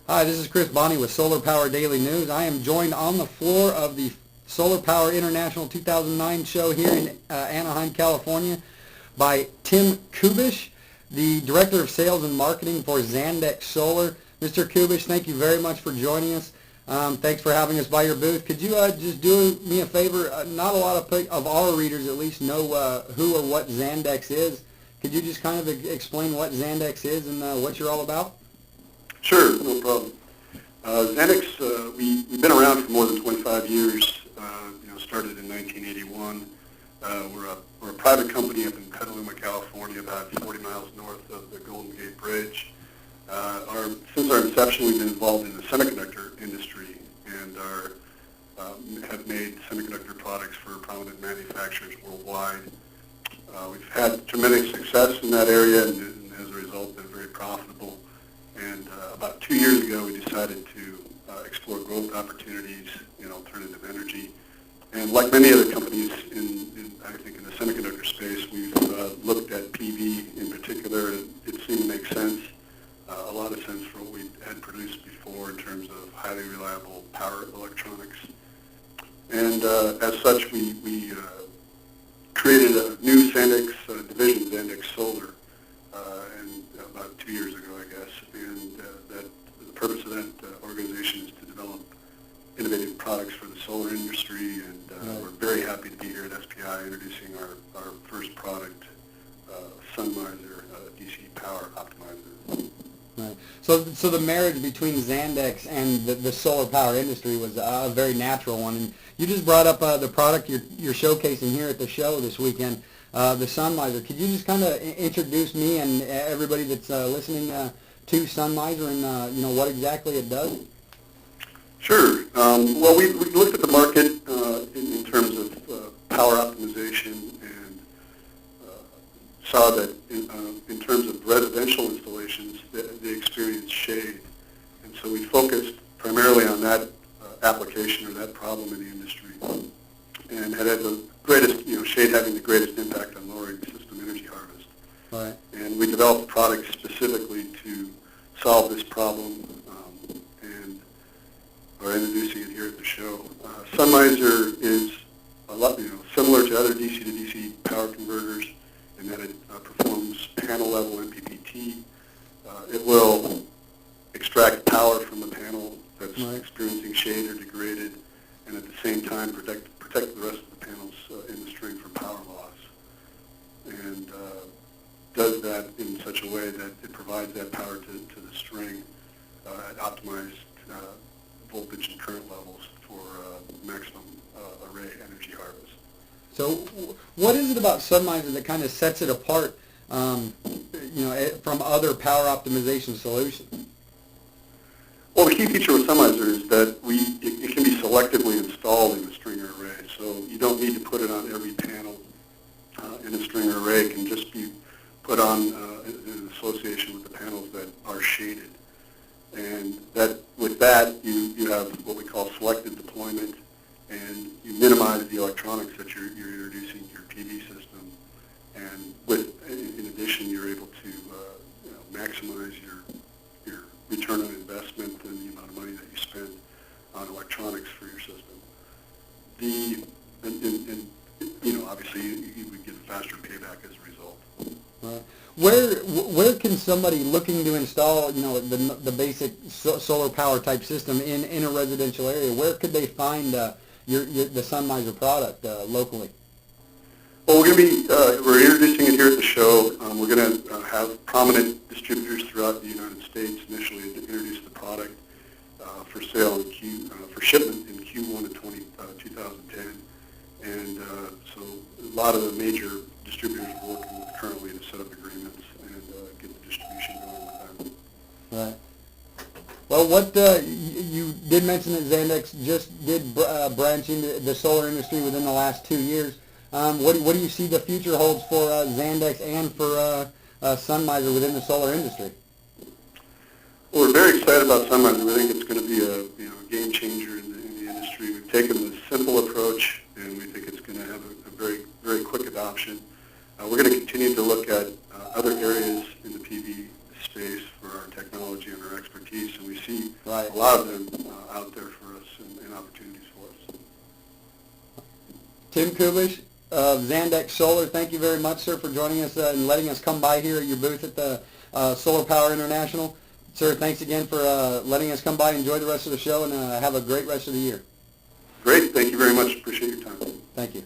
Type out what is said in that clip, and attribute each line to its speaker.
Speaker 1: Hi, this is Chris Bonney with Solar Power Daily News. I am joined on the floor of the Solar Power International 2009 show here in Anaheim, California by Tim Kubish, the Director of Sales and Marketing for XandexSolar. Mr. Kubish, thank you very much for joining us. Thanks for having us by your booth. Could you just do me a favor? Not a lot of our readers at least know who or what Xandex is. Could you just kind of explain what Xandex is and what you're all about?
Speaker 2: Sure, no problem. Xandex, we've been around for more than 25 years. Started in 1981. We're a private company up in Petaluma, California, about 40 miles north of the Golden Gate Bridge. Since our inception, we've been involved in the semiconductor industry and have made semiconductor products for prominent manufacturers worldwide. We've had tremendous success in that area, and as a result, been very profitable. And about 2 years ago, we decided to explore growth opportunities in alternative energy. And like many other companies, I think in the semiconductor space, we've looked at PV in particular, and it seemed to make sense, a lot of sense for what we had produced before in terms of highly reliable power electronics. And as such, we created a new Xandex division, XandexSolar, about 2 years ago, I guess. And the purpose of that organization is to develop innovative products for the solar industry, and we're very happy to be here at SPI introducing our first product, Sunmiser DC Power Optimizer.
Speaker 1: Right. So the marriage between Xandex and the solar power industry was a very natural one. And you just brought up the product you're showcasing here at the show this weekend, the Sunmiser. Could you just kind of introduce me and everybody that's listening to Sunmiser and what exactly it does?
Speaker 2: Sure. Well, we looked at the market in terms of power optimization and saw that in terms of residential installations, they experience shade. And so we focused primarily on that application or that problem in the industry, and had the greatest, shade having the greatest impact on lowering system energy harvest.
Speaker 1: Right. And
Speaker 2: we developed a product specifically to solve this problem, and are introducing it here at the show. Sunmiser is a lot, similar to other DC to DC power converters in that it performs panel level MPPT. It will extract power from the panel that's experiencing shade or degraded, and at the same time protect the rest of the panels in the string from power loss. And does that in such a way that it provides that power to the string at optimized voltage and current levels for maximum array energy harvest.
Speaker 1: So what is it about Sunmiser that kind of sets it apart from other power optimization solutions?
Speaker 2: Well, the key feature with Sunmiser is that it can be selectively installed in a stringer array. So you don't need to put it on every panel in a stringer array. It can just be put on in association with the panels that are shaded. And with that, you have what we call selective deployment, and you minimize the electronics that you're introducing to your PV system. And in addition, you're able to maximize your return on investment and the amount of money that you spend on electronics for your system. Obviously, you would get a faster payback as a result.
Speaker 1: Right. Where can somebody looking to install the basic solar power type system in a residential area, where could they find the Sunmiser product locally?
Speaker 2: Well, we're introducing it here at the show. We're going to have prominent distributors throughout the United States initially to introduce the product for sale for shipment in Q1 of 2010, and so a lot of the major distributors we're working with currently to set up agreements and get the distribution going with them.
Speaker 1: Right. Well, you did mention that Xandex just did branch into the solar industry within the last 2 years. What do you see the future holds for Xandex and for Sunmiser within the solar industry?
Speaker 2: Well, we're very excited about Sunmiser. We think it's going to be a game changer in the industry. We've taken the simple approach, and we think it's going to have a very, very quick adoption. We're going to continue to look at other areas in the PV space for our technology and our expertise, and we see
Speaker 1: Right.
Speaker 2: a lot of them out there for us and opportunities for us.
Speaker 1: Tim Kubish of Xandex Solar, thank you very much, sir, for joining us and letting us come by here at your booth at the Solar Power International. Sir, thanks again for letting us come by. Enjoy the rest of the show, and have a great rest of the year.
Speaker 2: Great. Thank you very much. Appreciate your time.
Speaker 1: Thank you.